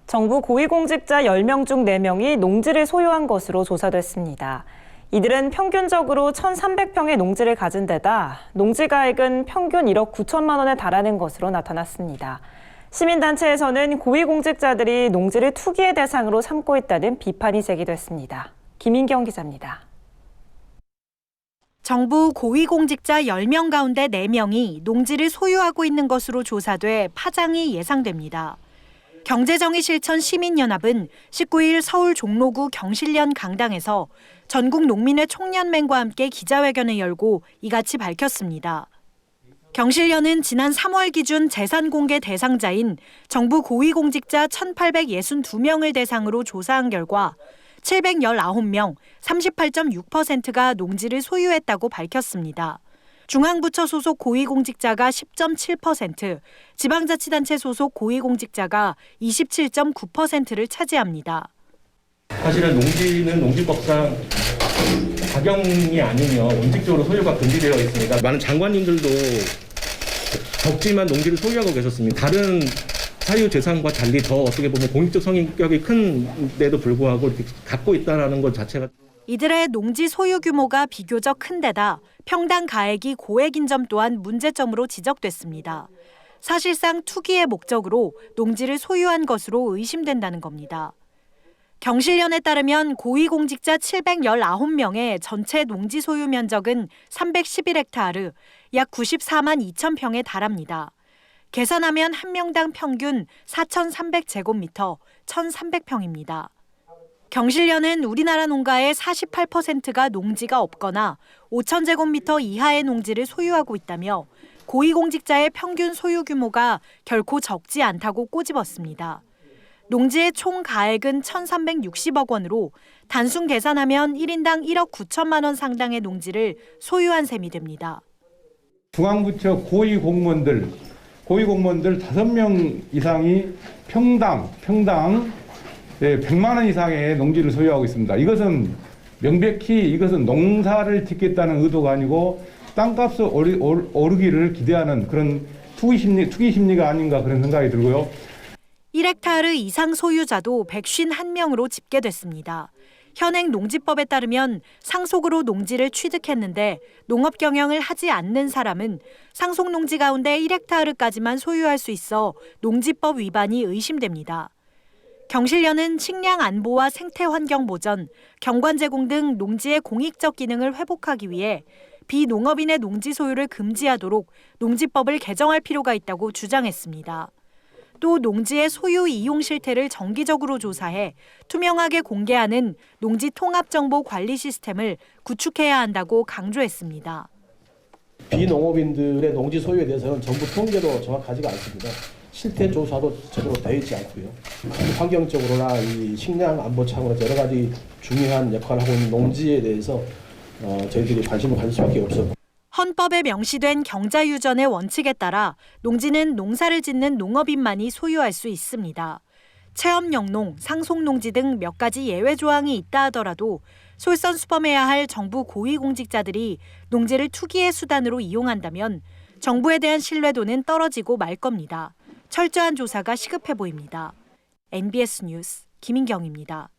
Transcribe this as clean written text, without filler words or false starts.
정부 고위공직자 10명 중 4명이 농지를 소유한 것으로 조사됐습니다. 이들은 평균적으로 1,300평의 농지를 가진 데다 농지가액은 평균 1억 9천만 원에 달하는 것으로 나타났습니다. 시민단체에서는 고위공직자들이 농지를 투기의 대상으로 삼고 있다는 비판이 제기됐습니다. 김인경 기자입니다. 정부 고위공직자 10명 가운데 4명이 농지를 소유하고 있는 것으로 조사돼 파장이 예상됩니다. 경제정의실천 시민연합은 19일 서울 종로구 경실련 강당에서 전국 농민회 총연맹과 함께 기자회견을 열고 이같이 밝혔습니다. 경실련은 지난 3월 기준 재산 공개 대상자인 정부 고위공직자 1,862명을 대상으로 조사한 결과 719명, 38.6%가 농지를 소유했다고 밝혔습니다. 중앙부처 소속 고위공직자가 10.7%, 지방자치단체 소속 고위공직자가 27.9%를 차지합니다. 사실은 농지는 농지법상 가경이 아니면 원칙적으로 소유가 금지되어 있습니다. 많은 장관님들도 적지만 농지를 소유하고 계셨습니다. 다른 사유 재산과 달리 더 어떻게 보면 공익적 성격이 큰데도 불구하고 이렇게 갖고 있다는 것 자체가 이들의 농지 소유 규모가 비교적 큰 데다 평당 가액이 고액인 점 또한 문제점으로 지적됐습니다. 사실상 투기의 목적으로 농지를 소유한 것으로 의심된다는 겁니다. 경실련에 따르면 고위공직자 719명의 전체 농지 소유 면적은 311헥타르, 약 94만 2천 평에 달합니다. 계산하면 한 명당 평균 4,300제곱미터, 1,300평입니다. 경실련은 우리나라 농가의 48%가 농지가 없거나 5,000제곱미터 이하의 농지를 소유하고 있다며 고위공직자의 평균 소유 규모가 결코 적지 않다고 꼬집었습니다. 농지의 총 가액은 1,360억 원으로 단순 계산하면 1인당 1억 9천만 원 상당의 농지를 소유한 셈이 됩니다. 중앙부처 고위공무원들 5명 이상이 평당 100만 원 이상의 농지를 소유하고 있습니다. 이것은 명백히 이것은 농사를 짓겠다는 의도가 아니고 땅값이 오르기를 기대하는 그런 투기 심리가 아닌가 그런 생각이 들고요. 1헥타르 이상 소유자도 151명으로 집계됐습니다. 현행 농지법에 따르면 상속으로 농지를 취득했는데 농업 경영을 하지 않는 사람은 상속 농지 가운데 1헥타르까지만 소유할 수 있어 농지법 위반이 의심됩니다. 경실련은 식량 안보와 생태 환경 보전, 경관 제공 등 농지의 공익적 기능을 회복하기 위해 비농업인의 농지 소유를 금지하도록 농지법을 개정할 필요가 있다고 주장했습니다. 또 농지의 소유 이용 실태를 정기적으로 조사해 투명하게 공개하는 농지 통합 정보 관리 시스템을 구축해야 한다고 강조했습니다. 비농업인들의 농지 소유에 대해서는 정부 통계도 정확하지가 않습니다. 실태 조사도 제대로 되어 있지 않고요. 환경적으로나 이 식량 안보 차원에서 여러 가지 중요한 역할을 하고 있는 농지에 대해서 저희들이 관심을 가질 수밖에 없었고. 헌법에 명시된 경자유전의 원칙에 따라 농지는 농사를 짓는 농업인만이 소유할 수 있습니다. 체험영농, 상속농지 등 몇 가지 예외 조항이 있다 하더라도 솔선수범해야 할 정부 고위공직자들이 농지를 투기의 수단으로 이용한다면 정부에 대한 신뢰도는 떨어지고 말 겁니다. 철저한 조사가 시급해 보입니다. NBS 뉴스 김인경입니다.